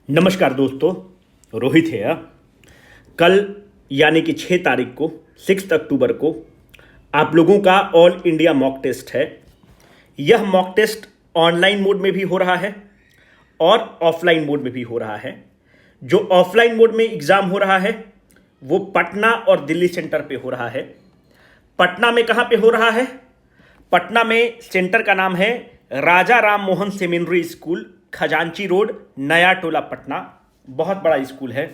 नमस्कार दोस्तों, रोहित है। कल यानी कि 6 तारीख को 6 अक्टूबर को आप लोगों का ऑल इंडिया मॉक टेस्ट है। यह मॉक टेस्ट ऑनलाइन मोड में भी हो रहा है और ऑफलाइन मोड में भी हो रहा है। जो ऑफलाइन मोड में एग्ज़ाम हो रहा है वो पटना और दिल्ली सेंटर पे हो रहा है। पटना में कहाँ पे हो रहा है? पटना में सेंटर का नाम है राजा राम मोहन सेमिनरी स्कूल, खजांची रोड, नया टोला, पटना। बहुत बड़ा स्कूल है,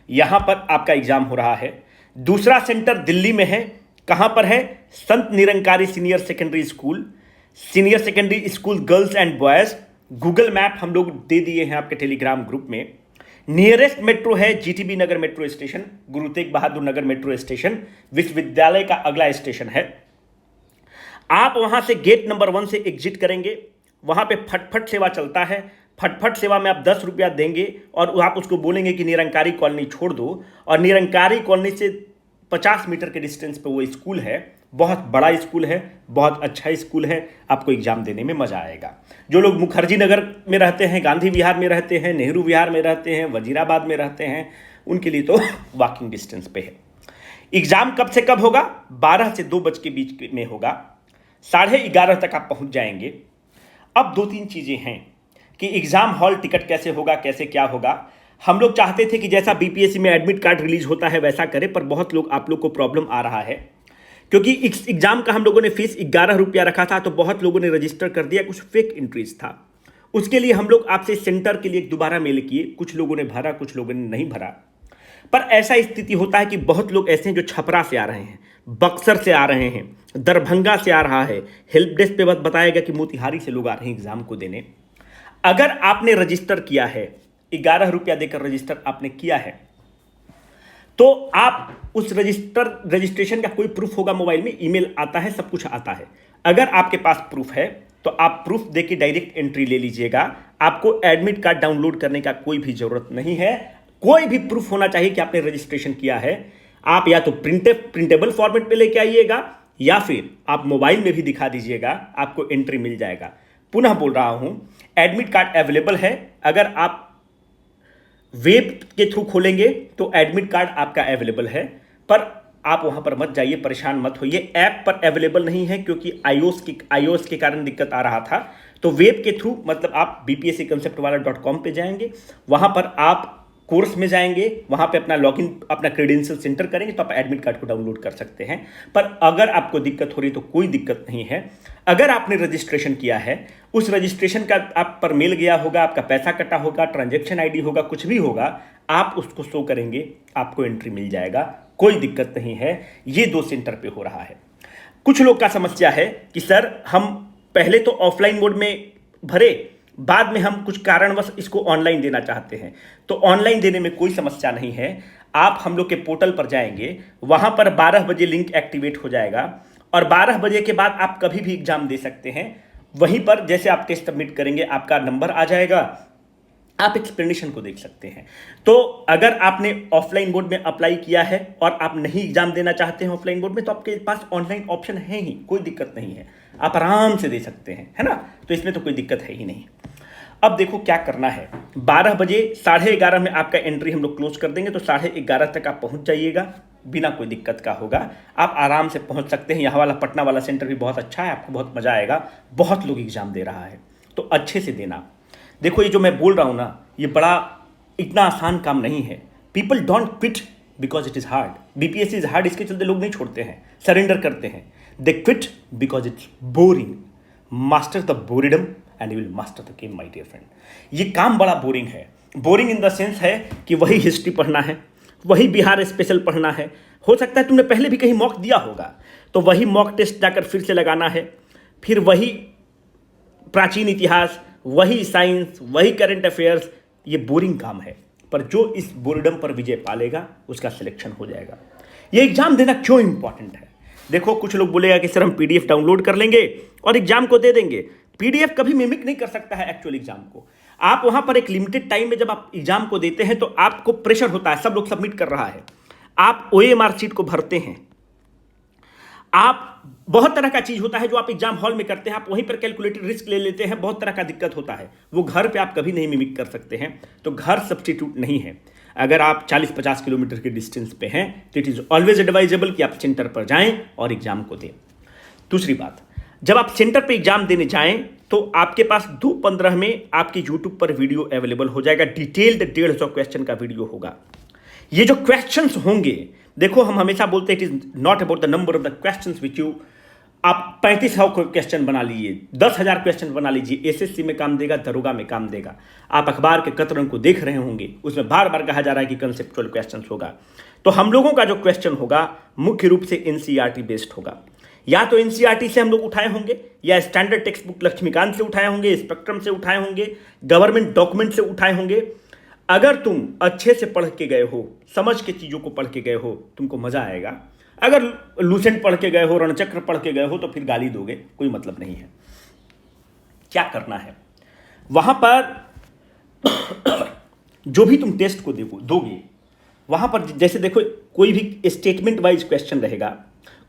यहाँ पर आपका एग्जाम हो रहा है। दूसरा सेंटर दिल्ली में है। कहाँ पर है? Sant Nirankari senior secondary school, senior secondary school girls and boys. Google map हम लोग दे दिए हैं आपके टेलीग्राम ग्रुप में। नियरेस्ट मेट्रो है जीटीबी नगर मेट्रो स्टेशन, गुरु तेग बहादुर नगर मेट्रो स्टेशन विश्वविद्यालय का अगला स्टेशन है। आप वहां से गेट नंबर 1 से एग्जिट करेंगे। वहां पे फटफट सेवा चलता है। फटफट सेवा में आप 10 रुपया देंगे और आप उसको बोलेंगे कि निरंकारी कॉलोनी छोड़ दो, और निरंकारी कॉलोनी से 50 मीटर के डिस्टेंस पे वो स्कूल है। बहुत बड़ा स्कूल है, बहुत अच्छा स्कूल है। आपको एग्जाम देने में मजा आएगा। जो लोग मुखर्जी नगर में रहते हैं, गांधी विहार में रहते हैं, नेहरू विहार में रहते हैं, वजीराबाद में रहते हैं, उनके लिए तो वॉकिंग डिस्टेंस पे है। एग्जाम कब से कब होगा? 12 से 2 बज के बीच में होगा। 11:30 तक आप पहुंच जाएंगे। अब 2-3 चीज़ें हैं कि एग्ज़ाम हॉल टिकट कैसे होगा, कैसे क्या होगा। हम लोग चाहते थे कि जैसा बीपीएससी में एडमिट कार्ड रिलीज होता है वैसा करें, पर बहुत लोग आप लोग को प्रॉब्लम आ रहा है क्योंकि इस एग्ज़ाम का हम लोगों ने फीस 11 रुपया रखा था, तो बहुत लोगों ने रजिस्टर कर दिया, कुछ फेक एंट्रीज था। उसके लिए हम लोग आपसे सेंटर के लिए दोबारा मेल किए। कुछ लोगों ने भरा, कुछ लोगों ने नहीं भरा। पर ऐसा स्थिति होता है कि बहुत लोग ऐसे हैं जो छपरा से आ रहे हैं, बक्सर से आ रहे हैं, दरभंगा से आ रहा है। हेल्प डेस्क पे बताएगा कि मोतिहारी से लोग आ रहे हैं एग्जाम को देने। अगर आपने रजिस्टर किया है, 11 रुपया देकर रजिस्टर आपने किया है, तो आप उस रजिस्ट्रेशन का कोई प्रूफ होगा, मोबाइल में ईमेल आता है, सब कुछ आता है। अगर आपके पास प्रूफ है तो आप प्रूफ देके डायरेक्ट एंट्री ले लीजिएगा। आपको एडमिट कार्ड डाउनलोड करने का कोई भी जरूरत नहीं है। कोई भी प्रूफ होना चाहिए कि आपने रजिस्ट्रेशन किया है। आप या तो प्रिंटेबल फॉर्मेट पे लेके आइएगा या फिर आप मोबाइल में भी दिखा दीजिएगा, आपको एंट्री मिल जाएगा। पुनः बोल रहा हूं, एडमिट कार्ड अवेलेबल है। अगर आप वेब के थ्रू खोलेंगे तो एडमिट कार्ड आपका अवेलेबल है, पर आप वहां पर मत जाइए, परेशान मत होइए। ऐप पर अवेलेबल नहीं है क्योंकि iOS के कारण दिक्कत आ रहा था। तो वेब के थ्रू मतलब आप bpscconceptwala.com पे जाएंगे, वहां पर आप कोर्स में जाएंगे, वहां पे अपना लॉगिन, अपना क्रेडेंशियल सेंटर करेंगे तो आप एडमिट कार्ड को डाउनलोड कर सकते हैं। पर अगर आपको दिक्कत हो रही है तो कोई दिक्कत नहीं है। अगर आपने रजिस्ट्रेशन किया है, उस रजिस्ट्रेशन का आप पर मेल गया होगा, आपका पैसा कटा होगा, ट्रांजैक्शन आईडी होगा, कुछ भी होगा, आप उसको शो करेंगे, आपको एंट्री मिल जाएगा। कोई दिक्कत नहीं है। ये 2 सेंटर पे हो रहा है। कुछ लोग का समस्या है कि सर हम पहले तो ऑफलाइन मोड में भरे, बाद में हम कुछ कारणवश इसको ऑनलाइन देना चाहते हैं। तो ऑनलाइन देने में कोई समस्या नहीं है। आप हम लोग के पोर्टल पर जाएंगे, वहां पर 12 बजे लिंक एक्टिवेट हो जाएगा और 12 बजे के बाद आप कभी भी एग्जाम दे सकते हैं। वहीं पर जैसे आप टेस्ट सबमिट करेंगे आपका नंबर आ जाएगा, आप एक्सप्लेनेशन को देख सकते हैं। तो अगर आपने ऑफलाइन मोड में अप्लाई किया है और आप नहीं एग्जाम देना चाहते हैं ऑफलाइन मोड में, तो आपके पास ऑनलाइन ऑप्शन है ही, कोई दिक्कत नहीं है, आप आराम से दे सकते हैं, है ना। तो इसमें तो कोई दिक्कत है ही नहीं। अब देखो क्या करना है। 12 बजे 11:30 में आपका एंट्री हम लोग क्लोज कर देंगे, तो 11:30 तक आप पहुंच जाइएगा, बिना कोई दिक्कत का होगा। आप आराम से पहुंच सकते हैं। यहाँ वाला पटना वाला सेंटर भी बहुत अच्छा है, आपको बहुत मजा आएगा। बहुत लोग एग्जाम दे रहा है, तो अच्छे से देना। देखो ये जो मैं बोल रहा हूं ना, ये बड़ा इतना आसान काम नहीं है। People don't quit because it is hard. BPSC is hard, इसके चलते लोग नहीं छोड़ते हैं, सरेंडर करते हैं। They quit because it's boring. Master the boredom and you will master the game, my dear friend. ये काम बड़ा बोरिंग है। बोरिंग इन द सेंस है कि वही हिस्ट्री पढ़ना है, वही बिहार स्पेशल पढ़ना है। हो सकता है तुमने पहले भी कहीं मॉक दिया होगा, तो वही मॉक टेस्ट जाकर फिर से लगाना है, फिर वही प्राचीन इतिहास, वही साइंस, वही करंट अफेयर्स। ये बोरिंग काम है, पर जो इस बोर्डम पर विजय पालेगा उसका सिलेक्शन हो जाएगा। ये एग्जाम देना क्यों इंपॉर्टेंट है? देखो कुछ लोग बोलेगा कि सर हम पीडीएफ डाउनलोड कर लेंगे और एग्जाम को दे देंगे। पीडीएफ कभी मिमिक नहीं कर सकता है एक्चुअल एग्जाम को। आप वहां पर एक लिमिटेड टाइम में जब आप एग्जाम को देते हैं तो आपको प्रेशर होता है, सब लोग सबमिट कर रहा है, आप ओएमआर शीट को भरते हैं, आप बहुत तरह का चीज होता है जो आप एग्जाम हॉल में करते हैं, आप वहीं पर कैलकुलेटेड रिस्क ले लेते हैं, बहुत तरह का दिक्कत होता है, वो घर पे आप कभी नहीं मिमिक कर सकते हैं। तो घर सब्स्टिट्यूट नहीं है। अगर आप 40-50 किलोमीटर के डिस्टेंस पे हैं तो इट इज ऑलवेज एडवाइजेबल कि आप सेंटर पर जाएं और एग्जाम को दें। दूसरी बात, जब आप सेंटर पे एग्जाम देने जाएं तो आपके पास 2:15 में आपकी यूट्यूब पर वीडियो अवेलेबल हो जाएगा, डिटेल्ड 150 क्वेश्चन का वीडियो होगा। ये जो क्वेश्चंस होंगे, देखो हम हमेशा बोलते हैं it is not about the number of the questions which you, आप 3500 क्वेश्चन बना लीजिए, 10,000 क्वेश्चन बना लीजिए, एसएससी में काम देगा, दरोगा में काम देगा। आप अखबार के कतरन को देख रहे होंगे, उसमें बार बार कहा जा रहा है कि कंसेप्चुअल क्वेश्चन होगा। तो हम लोगों का जो क्वेश्चन होगा मुख्य रूप से एनसीईआरटी बेस्ड होगा। या तो एनसीईआरटी से हम लोग उठाए होंगे, या स्टैंडर्ड टेक्स्ट बुक लक्ष्मीकांत से उठाए होंगे, स्पेक्ट्रम से उठाए होंगे, गवर्नमेंट डॉक्यूमेंट से उठाए होंगे। अगर तुम अच्छे से पढ़ के गए हो, समझ के चीजों को पढ़ के गए हो, तुमको मजा आएगा। अगर लूसेंट पढ़ के गए हो, रणचक्र पढ़ के गए हो, तो फिर गाली दोगे, कोई मतलब नहीं है। क्या करना है वहां पर जो भी तुम टेस्ट को दोगे, वहां पर जैसे देखो कोई भी स्टेटमेंट वाइज क्वेश्चन रहेगा,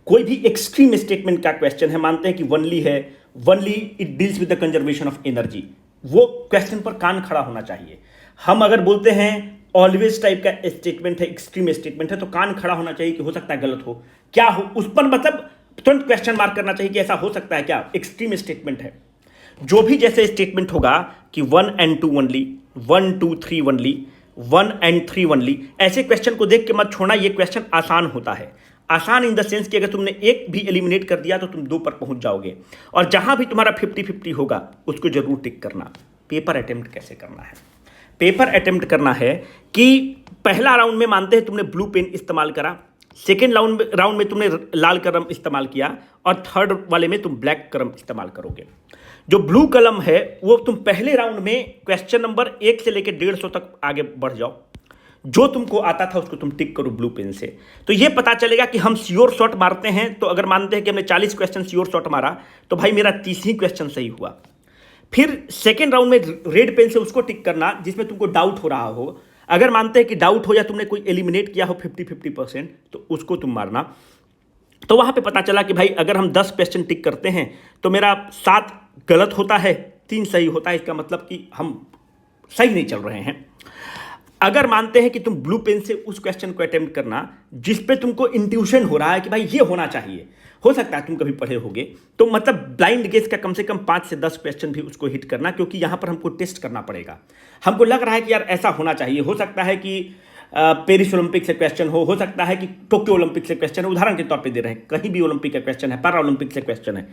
कोई भी एक्सट्रीम स्टेटमेंट का क्वेश्चन है, मानते हैं कि वनली है, only it deals with the conservation of energy, वो क्वेश्चन पर कान खड़ा होना चाहिए। हम अगर बोलते हैं ऑलवेज टाइप का स्टेटमेंट है, एक्सट्रीम स्टेटमेंट है, तो कान खड़ा होना चाहिए कि हो सकता है गलत हो, क्या हो, उस पर मतलब तुरंत क्वेश्चन मार्क करना चाहिए कि ऐसा हो सकता है क्या, एक्सट्रीम स्टेटमेंट है। जो भी जैसे स्टेटमेंट होगा कि 1 and 2 only, 1 2 3 only, 1 and 3 only, ऐसे क्वेश्चन को देख के मत छोड़ना। ये क्वेश्चन आसान होता है, आसान इन द सेंस कि अगर तुमने एक भी एलिमिनेट कर दिया तो तुम 2 पर पहुंच जाओगे। और जहां भी तुम्हारा 50-50 होगा उसको जरूर टिक करना। पेपर अटेम्प्ट कैसे करना है? पेपर अटेम्प्ट करना है कि पहला राउंड में मानते हैं तुमने ब्लू पेन इस्तेमाल करा, सेकेंड राउंड में तुमने लाल कलम इस्तेमाल किया, और थर्ड वाले में तुम ब्लैक कलम इस्तेमाल करोगे। जो ब्लू कलम है वो तुम पहले राउंड में क्वेश्चन नंबर 1 से लेकर 150 तक आगे बढ़ जाओ, जो तुमको आता था उसको तुम टिक करो ब्लू पेन से। तो ये पता चलेगा कि हम श्योर शॉट मारते हैं। तो अगर मानते हैं कि हमने 40 क्वेश्चन श्योर शॉट मारा, तो भाई मेरा 30 ही क्वेश्चन सही हुआ। फिर सेकेंड राउंड में रेड पेन से उसको टिक करना जिसमें तुमको डाउट हो रहा हो। अगर मानते हैं कि डाउट हो या तुमने कोई एलिमिनेट किया हो 50-50%, तो उसको तुम मारना। तो वहां पे पता चला कि भाई अगर हम 10 क्वेश्चन टिक करते हैं तो मेरा 7 गलत होता है, 3 सही होता है, इसका मतलब कि हम सही नहीं चल रहे हैं। अगर मानते हैं कि तुम ब्लू पेन से उस क्वेश्चन को अटेम्प्ट करना जिस पे तुमको इंट्यूशन हो रहा है कि भाई ये होना चाहिए, हो सकता है तुम कभी पढ़े होगे, तो मतलब ब्लाइंड गेस का कम से कम 5 से 10 क्वेश्चन भी उसको हिट करना, क्योंकि यहां पर हमको टेस्ट करना पड़ेगा। हमको लग रहा है कि यार ऐसा होना चाहिए, हो सकता है कि पेरिस ओलंपिक से क्वेश्चन हो सकता है कि टोक्यो ओलंपिक से क्वेश्चन है, उदाहरण के तौर पे दे रहे हैं, कहीं भी ओलंपिक का क्वेश्चन है, पैरा ओलंपिक से क्वेश्चन है,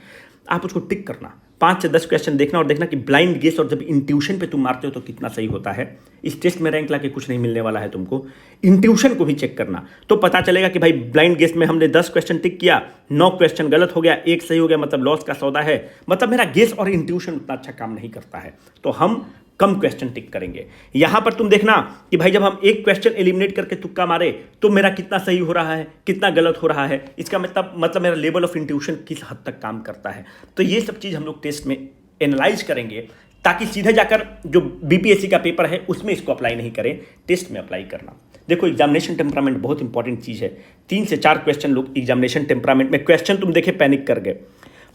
आप उसको टिक करना, 5 से 10 क्वेश्चन देखना और देखना कि ब्लाइंड गेस और जब इंट्यूशन पे तुम मारते हो तो कितना सही होता है। इस टेस्ट में रैंक लाके कुछ नहीं मिलने वाला है तुमको, इंट्यूशन को भी चेक करना। तो पता चलेगा कि भाई ब्लाइंड गेस में हमने 10 क्वेश्चन टिक किया, 9 क्वेश्चन गलत हो गया, 1 सही हो गया, मतलब लॉस का सौदा है, मतलब मेरा गेस और इंट्यूशन उतना अच्छा काम नहीं करता है, तो हम कम क्वेश्चन टिक करेंगे। यहां पर तुम देखना कि भाई जब हम एक क्वेश्चन एलिमिनेट करके तुक्का मारे तो मेरा कितना सही हो रहा है, कितना गलत हो रहा है, इसका मतलब मेरा लेवल ऑफ इंट्यूशन किस हद तक काम करता है। तो ये सब चीज हम लोग टेस्ट में एनालाइज करेंगे, ताकि सीधे जाकर जो बीपीएससी का पेपर है उसमें इसको अप्लाई नहीं करें, टेस्ट में अप्लाई करना। देखो एग्जामिनेशन टेम्परामेंट बहुत इंपॉर्टेंट चीज है। 3 से 4 क्वेश्चन लोग एग्जामिनेशन टेम्परामेंट में, क्वेश्चन तुम देखे पैनिक कर गए,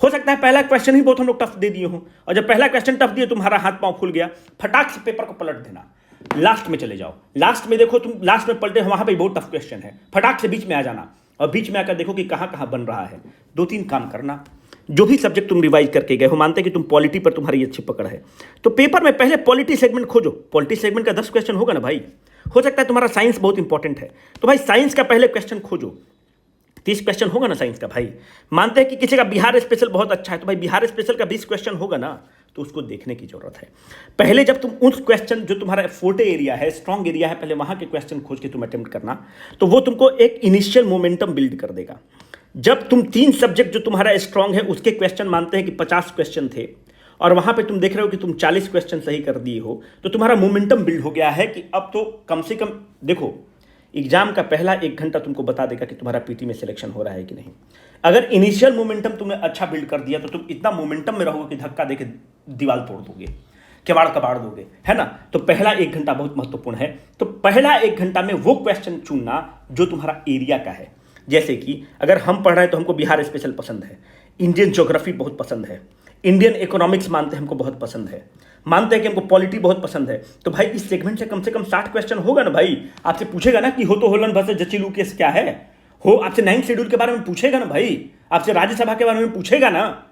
हो सकता है पहला क्वेश्चन ही बहुत हम लोग टफ दे दिए हो, और जब पहला क्वेश्चन टफ दिए तुम्हारा हाथ पांव फूल गया, फटाक से पेपर को पलट देना, लास्ट में चले जाओ, लास्ट में देखो तुम लास्ट में पलटे वहां पे बहुत टफ क्वेश्चन है, फटाक से बीच में आ जाना और बीच में आकर देखो कि कहां कहां बन रहा है। 2-3 काम करना। जो भी सब्जेक्ट तुम रिवाइज करके गए हो, मानते कि तुम पॉलिटी पर तुम्हारी अच्छी पकड़ है, तो पेपर में पहले पॉलिटी सेगमेंट खोजो। पॉलिटी सेगमेंट का 10 क्वेश्चन होगा ना भाई, हो सकता है तुम्हारा साइंस बहुत इंपॉर्टेंट है, तो भाई साइंस का पहले क्वेश्चन खोजो। 30 क्वेश्चन होगा ना साइंस का भाई। मानते हैं कि किसी का बिहार स्पेशल बहुत अच्छा है, तो भाई बिहार स्पेशल का 20 क्वेश्चन होगा ना, तो उसको देखने की जरूरत है। पहले जब तुम उस क्वेश्चन जो तुम्हारा फोर्टे एरिया है, स्ट्रॉन्ग एरिया है, पहले वहां के क्वेश्चन खोज के तुम अटेम्प्ट करना, तो वो तुमको एक इनिशियल मोमेंटम बिल्ड कर देगा। जब तुम 3 सब्जेक्ट जो तुम्हारा स्ट्रॉन्ग है उसके क्वेश्चन मानते हैं कि 50 क्वेश्चन थे, और वहां पे तुम देख रहे हो कि तुम 40 क्वेश्चन सही कर दिए हो, तो तुम्हारा मोमेंटम बिल्ड हो गया है कि अब तो कम से कम देखो एग्जाम का पहला 1 घंटा तुमको बता देगा कि तुम्हारा पीटी में सिलेक्शन हो रहा है कि नहीं। अगर इनिशियल मोमेंटम तुमने अच्छा बिल्ड कर दिया तो तुम इतना मोमेंटम में रहोगे कि धक्का देके दीवार तोड़ दोगे, किवाड़ कबाड़ दोगे, है ना। तो पहला 1 घंटा बहुत महत्वपूर्ण है। तो पहला 1 घंटा में वो क्वेश्चन चुनना जो तुम्हारा एरिया का है। जैसे कि अगर हम पढ़ रहे हैं तो हमको बिहार स्पेशल पसंद है, इंडियन ज्योग्राफी बहुत पसंद है, इंडियन इकोनॉमिक्स मानते हैं हमको बहुत पसंद है, मानते हैं कि हमको पॉलिटी बहुत पसंद है, तो भाई इस सेगमेंट से कम 60 क्वेश्चन होगा ना भाई। आपसे पूछेगा ना कि हो तो होलन वर्सेस जचिलू केस क्या है, हो आपसे 9th शेड्यूल के बारे में पूछेगा ना भाई, आपसे राज्यसभा के बारे में पूछेगा ना।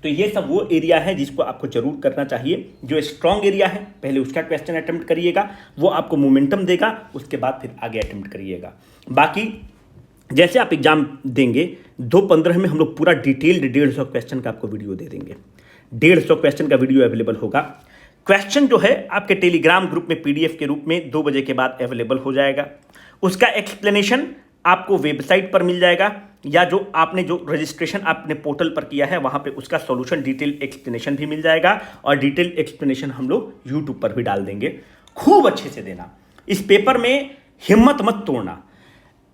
तो ये सब वो एरिया है जिसको आपको जरूर करना चाहिए। जो स्ट्रॉन्ग एरिया है पहले उसका क्वेश्चन अटेम्प्ट करिएगा, वो आपको मोमेंटम देगा, उसके बाद फिर आगे अटेम्प्ट करिएगा। बाकी जैसे आप एग्जाम देंगे 2:15 में हम लोग पूरा डिटेल्ड 150 क्वेश्चन का आपको वीडियो दे देंगे। 150 क्वेश्चन का वीडियो अवेलेबल होगा। क्वेश्चन जो है आपके टेलीग्राम ग्रुप में पीडीएफ के रूप में 2 बजे के बाद अवेलेबल हो जाएगा। उसका एक्सप्लेनेशन आपको वेबसाइट पर मिल जाएगा, या जो आपने जो रजिस्ट्रेशन आपने पोर्टल पर किया है वहां पे उसका सॉल्यूशन डिटेल एक्सप्लेनेशन भी मिल जाएगा, और डिटेल एक्सप्लेनेशन हम लोग यूट्यूब पर भी डाल देंगे। खूब अच्छे से देना, इस पेपर में हिम्मत मत तोड़ना,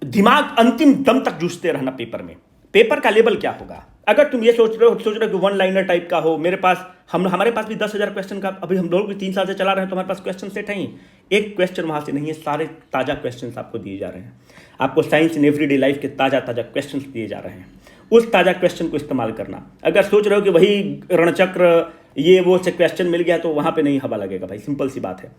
दिमाग अंतिम दम तक जूझते रहना पेपर में। पेपर का लेवल क्या होगा, अगर तुम ये सोच रहे हो कि 1 लाइनर टाइप का हो, मेरे पास हमारे पास भी 10,000 क्वेश्चन का, अभी हम लोग भी 3 साल से चला रहे हैं तो हमारे पास क्वेश्चन सेट है ही, एक क्वेश्चन वहां से नहीं है, सारे ताजा क्वेश्चन आपको दिए जा रहे हैं। आपको साइंस इन एवरीडे लाइफ के ताजा क्वेश्चन दिए जा रहे हैं, उस ताजा क्वेश्चन को इस्तेमाल करना। अगर सोच रहे हो कि वही रणचक्र ये वो से क्वेश्चन मिल गया तो वहां पर नहीं हवा लगेगा भाई, सिंपल सी बात है।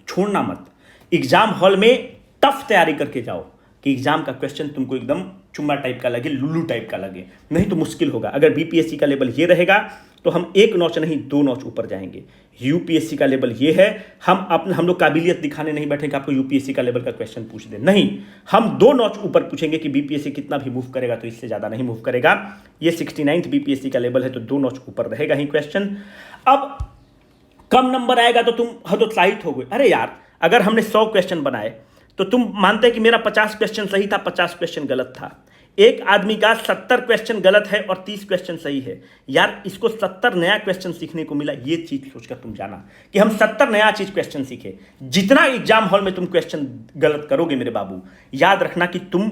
छोड़ना मत, एग्जाम हॉल में टफ तैयारी करके जाओ कि एग्जाम का क्वेश्चन तुमको एकदम चुम्मा टाइप का लगे, लुल्लू टाइप का लगे, नहीं तो मुश्किल होगा। अगर बीपीएससी का लेवल ये रहेगा तो हम 1 नॉच नहीं 2 नॉच ऊपर जाएंगे। यूपीएससी का लेवल ये है, हम लोग काबिलियत दिखाने नहीं बैठे कि आपको यूपीएससी का लेवल का क्वेश्चन पूछ दे, नहीं, हम 2 नॉच ऊपर पूछेंगे कि बीपीएससी कितना भी मूव करेगा तो इससे ज्यादा नहीं मूव करेगा। ये 69th बीपीएससी का लेवल है तो 2 नॉच ऊपर रहेगा ही क्वेश्चन। अब कम नंबर आएगा तो तुम हतोत्साहित हो गए, अरे यार अगर हमने 100 क्वेश्चन बनाए तो तुम मानते हैं कि मेरा 50 क्वेश्चन सही था, 50 क्वेश्चन गलत था। एक आदमी का 70 क्वेश्चन गलत है और 30 क्वेश्चन सही है, यार इसको 70 नया क्वेश्चन सीखने को मिला। ये चीज सोचकर तुम जाना कि हम 70 नया चीज क्वेश्चन सीखे। जितना एग्जाम हॉल में तुम क्वेश्चन गलत करोगे मेरे बाबू, याद रखना कि तुम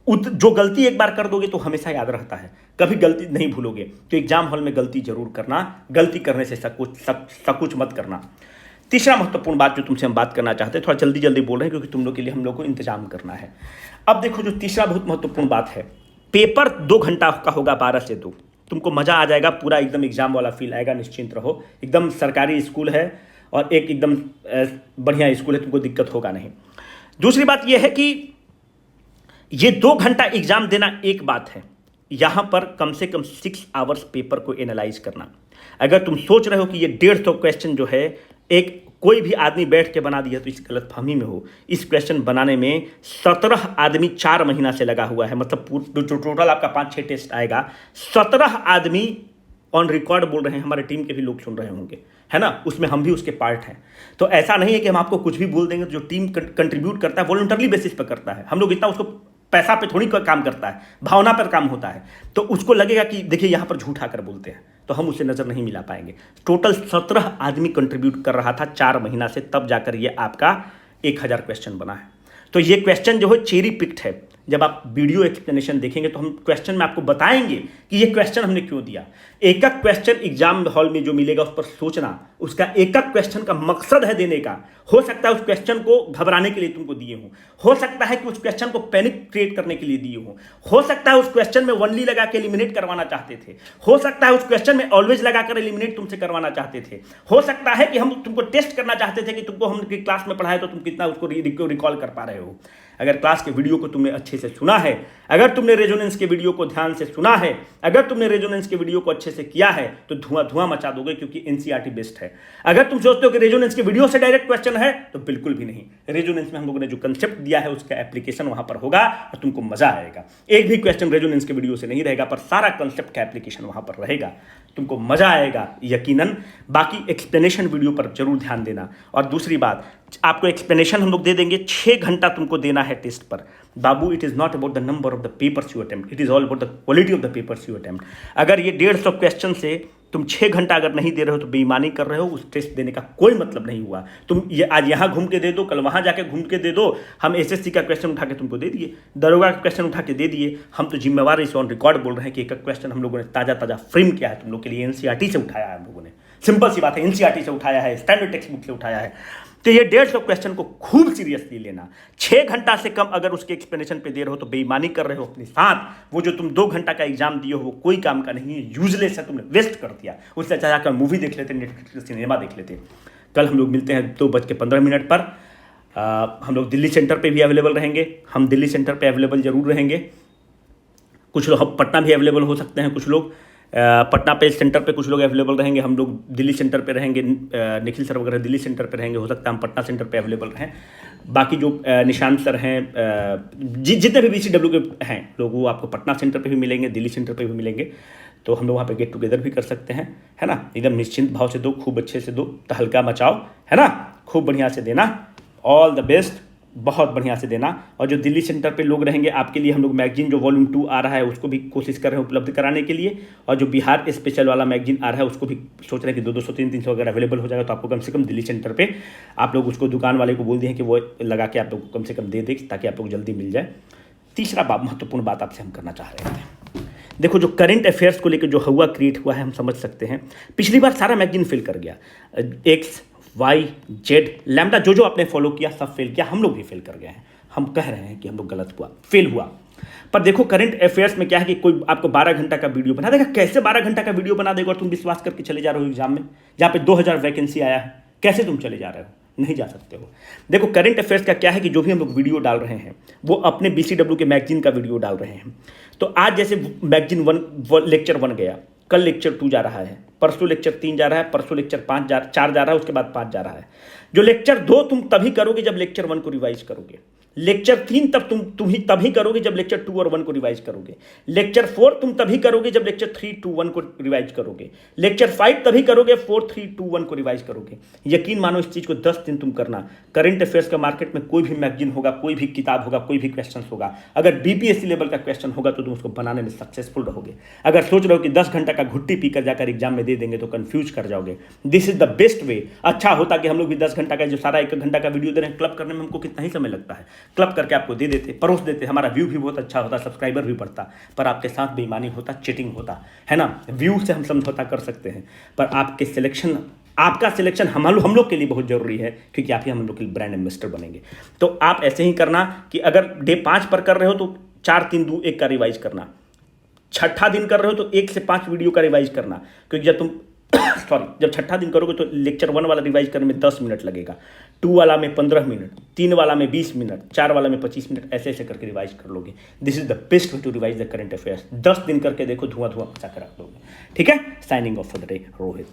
जो गलती एक बार कर दोगे तो हमेशा याद रहता है, कभी गलती नहीं भूलोगे। तो एग्जाम हॉल में गलती जरूर करना, गलती करने से सकुच मत करना। तीसरा महत्वपूर्ण बात जो तुमसे हम बात करना चाहते हैं, थोड़ा जल्दी जल्दी बोल रहे हैं क्योंकि तुम लोग के लिए हम लोग को इंतजाम करना है। अब देखो जो तीसरा बहुत महत्वपूर्ण बात है, पेपर 2 घंटा का होगा 12 से 2। तुमको मजा आ जाएगा, पूरा एकदम एग्जाम वाला फील आएगा, निश्चिंत रहो। एकदम सरकारी स्कूल है और एक एकदम बढ़िया स्कूल है, तुमको दिक्कत होगा नहीं। दूसरी बात यह है कि ये 2 घंटा एग्जाम देना एक बात है, यहां पर कम से कम 6 आवर्स पेपर को एनालाइज करना। अगर तुम सोच रहे हो कि ये 150 क्वेश्चन जो है एक कोई भी आदमी बैठ के बना दिया तो इस गलतफहमी में हो। इस क्वेश्चन बनाने में 17 आदमी 4 महीना से लगा हुआ है, मतलब जो टोटल आपका 5-6 टेस्ट आएगा, 17 आदमी ऑन रिकॉर्ड बोल रहे हैं, हमारे टीम के भी लोग सुन रहे होंगे, है ना, उसमें हम भी उसके पार्ट हैं। तो ऐसा नहीं है कि हम आपको कुछ भी बोल देंगे। जो टीम कंट्रीब्यूट करता है वॉलंटरली बेसिस पर करता है, हम लोग इतना उसको पैसा पे थोड़ी काम करता है, भावना पर काम होता है। तो उसको लगेगा कि देखिए यहाँ पर झूठा कर बोलते हैं, तो हम उसे नजर नहीं मिला पाएंगे। टोटल 17 आदमी कंट्रीब्यूट कर रहा था 4 महीना से, तब जाकर ये आपका 1000 क्वेश्चन बना है। तो ये क्वेश्चन जो है चेरी पिक्ड है। जब आप वीडियो एक्सप्लेनेशन देखेंगे तो हम क्वेश्चन में आपको बताएंगे कि ये क्वेश्चन हमने क्यों दिया। एक एक क्वेश्चन एग्जाम हॉल में जो मिलेगा उस पर सोचना, उसका एक एक क्वेश्चन का मकसद है देने का। हो सकता है उस क्वेश्चन को घबराने के लिए तुमको दिए हो सकता है कि उस क्वेश्चन को पैनिक क्रिएट करने के लिए दिए हो सकता है उस क्वेश्चन में वनली लगा के एलिमिनेट करवाना चाहते थे, हो सकता है उस क्वेश्चन में ऑलवेज लगाकर एलिमिनेट तुमसे करवाना चाहते थे, हो सकता है कि हम तुमको टेस्ट करना चाहते थे कि तुमको हम क्लास में पढ़ाए तो तुम कितना उसको रिकॉल कर पा रहे हो। अगर क्लास के वीडियो को तुमने अच्छे से सुना है, अगर तुमने रेजोनेंस के वीडियो को ध्यान से सुना है, अगर तुमने रेजोनेंस के वीडियो को अच्छे से किया है तो धुआं मचा दोगे, क्योंकि एनसीईआरटी बेस्ड है। अगर तुम सोचते हो कि रेजोनेंस के वीडियो से डायरेक्ट क्वेश्चन है तो बिल्कुल भी नहीं। रेजोनेंस में हम लोगों ने जो कंसेप्ट दिया है उसका एप्लीकेशन वहां पर होगा और तुमको मजा आएगा। एक भी क्वेश्चन रेजोनेंस के वीडियो से नहीं रहेगा, पर सारा कंसेप्ट का एप्लीकेशन वहां पर रहेगा, तुमको मजा आएगा यकीनन। बाकी एक्सप्लेनेशन वीडियो पर जरूर ध्यान देना। और दूसरी बात, आपको एक्सप्लेनेशन हम लोग दे देंगे, 6 घंटा तुमको देना है टेस्ट पर। बाबू, it is not about the number of the papers you attempt, it is all about the quality of the papers you attempt. अगर ये 150 क्वेश्चन से तुम 6 घंटा अगर नहीं दे रहे हो तो बेईमानी कर रहे हो, उस टेस्ट देने का कोई मतलब नहीं हुआ। तुम ये आज यहाँ घूम के दे दो, कल वहाँ जाके घूम के दे दो। हम एसएससी का क्वेश्चन उठा के तुमको दे दिए, दरोगा का क्वेश्चन उठा के दे दिए। हम तो जिम्मेवार इसे ऑन रिकॉर्ड बोल रहे हैं कि एक क्वेश्चन हम लोगों ने ताज़ा फ्रेम किया है तुम लोग के लिए, एनसीईआरटी से उठाया है हम लोगों ने। सिंपल सी बात है, एनसीईआरटी से उठाया है, स्टैंडर्ड टेक्स्ट बुक से उठाया है। तो ये 150 क्वेश्चन को खूब सीरियसली लेना। 6 घंटा से कम अगर उसके एक्सप्लेनेशन पे दे रहे हो तो बेईमानी कर रहे हो अपने साथ। वो जो तुम 2 घंटा का एग्जाम दिए हो वो कोई काम का नहीं है, यूजलेस है, तुमने वेस्ट कर दिया। उससे अच्छा जाकर मूवी देख लेते, नेटफ्लिक्स सिनेमा देख लेते। कल हम लोग मिलते हैं 2:15 पर। हम लोग दिल्ली सेंटर पे भी अवेलेबल रहेंगे। हम दिल्ली सेंटर पे अवेलेबल जरूर रहेंगे। कुछ लोग पटना भी अवेलेबल हो सकते हैं, कुछ लोग पटना पे सेंटर पे कुछ लोग अवेलेबल रहेंगे। हम लोग दिल्ली सेंटर पे रहेंगे, निखिल सर वगैरह दिल्ली सेंटर पे रहेंगे। हो सकता है हम पटना सेंटर पे अवेलेबल रहें। बाकी जो निशांत सर हैं, जितने भी BCW के हैं लोग, वो आपको पटना सेंटर पे भी मिलेंगे, दिल्ली सेंटर पे भी मिलेंगे। तो हम लोग वहाँ पे गेट टुगेदर भी कर सकते हैं, है ना। एकदम निश्चिंत भाव से दो, खूब अच्छे से दो, तहलका मचाओ, है ना, खूब बढ़िया से देना। ऑल द बेस्ट, बहुत बढ़िया से देना। और जो दिल्ली सेंटर पे लोग रहेंगे, आपके लिए हम लोग मैगजीन जो वॉल्यूम 2 आ रहा है उसको भी कोशिश कर रहे हैं उपलब्ध कराने के लिए। और जो बिहार स्पेशल वाला मैगजीन आ रहा है उसको भी सोच रहे हैं कि 200, 300 अगर अवेलेबल हो जाएगा तो आपको कम से कम दिल्ली सेंटर पे आप लोग उसको दुकान वाले को बोल दिए कि वो लगा के आप लोग कम से कम दे दे, ताकि आप लोग जल्दी मिल जाए। तीसरा महत्वपूर्ण बात आपसे हम करना चाह रहे थे, देखो जो करंट अफेयर्स को लेकर जो हुआ क्रिएट हुआ है, हम समझ सकते हैं। पिछली बार सारा मैगजीन फेल कर गया, X, Y, Z, लैम्डा जो आपने फॉलो किया सब फेल किया, हम लोग भी फेल कर गए हैं। हम कह रहे हैं कि हम लोग गलत हुआ, फेल हुआ। पर देखो करंट अफेयर्स में क्या है कि कोई आपको 12 घंटा का वीडियो बना देगा। कैसे 12 घंटा का वीडियो बना देगा और तुम विश्वास करके चले जा रहे हो एग्जाम में, जहाँ पे 2000 वैकेंसी आया है? कैसे तुम चले जा रहे हो? नहीं जा सकते हो। देखो करंट अफेयर्स का क्या है कि जो भी हम लोग वीडियो डाल रहे हैं वो अपने BCW के मैगजीन का वीडियो डाल रहे हैं। तो आज जैसे मैगजीन 1 लेक्चर 1 गया, कल लेक्चर 2 जा रहा है, परसों लेक्चर 3 जा रहा है, परसों लेक्चर 4 जा रहा है, उसके बाद 5 जा रहा है। जो लेक्चर 2 तुम तभी करोगे जब लेक्चर 1 को रिवाइज करोगे। लेक्चर 3 तब तुम ही तभी करोगे जब लेक्चर 2 और 1 को रिवाइज करोगे। लेक्चर 4 तुम तभी करोगे जब लेक्चर 3, 2, 1 को रिवाइज करोगे। लेक्चर 5 तभी करोगे 4, 3, 2, 1 को रिवाइज करोगे। यकीन मानो इस चीज को 10 दिन तुम करना। करंट अफेयर्स का मार्केट में कोई भी मैगजीन होगा, कोई भी किताब होगा, कोई भी क्वेश्चन होगा, अगर BPSC लेवल का क्वेश्चन होगा तो तुम उसको बनाने में सक्सेसफुल रहोगे। अगर सोच रहे हो कि 10 घंटा का घुट्टी पीकर जाकर एग्जाम में दे देंगे तो कंफ्यूज कर जाओगे। दिस इज द बेस्ट वे। अच्छा होता कि हम लोग भी 10 घंटा का जो सारा 1 घंटा का वीडियो दे रहे हैं, क्लब करने में हमको कितना ही समय लगता है, क्लब करके आपको दे देते, परोस देते, हमारा व्यू भी बहुत अच्छा होता, सब्सक्राइबर भी बढ़ता। पर आपके साथ बेईमानी होता, चीटिंग होता, है ना। व्यू से हम समझौता कर सकते हैं, पर आपके सिलेक्शन, आपका सिलेक्शन हम लोग के लिए बहुत जरूरी है, क्योंकि आप ही हम लोग के लिए ब्रांड एम्बेसडर बनेंगे। तो आप ऐसे ही करना कि अगर डे 5 पर कर रहे हो तो 4, 3, 2, 1 का रिवाइज करना। छठा दिन कर रहे हो तो 1 से 5 वीडियो का रिवाइज करना, क्योंकि जब तुम जब छठा दिन करोगे तो लेक्चर 1 वाला रिवाइज करने में 10 मिनट लगेगा, 2 वाला में 15 मिनट, 3 वाला में 20 मिनट, 4 वाला में 25 मिनट, ऐसे ऐसे करके रिवाइज कर लोगे। This is the best way to revise the current affairs. 10 दिन करके देखो, धुआं मचा कर रख लोगे। ठीक है, signing off for the day, Rohit.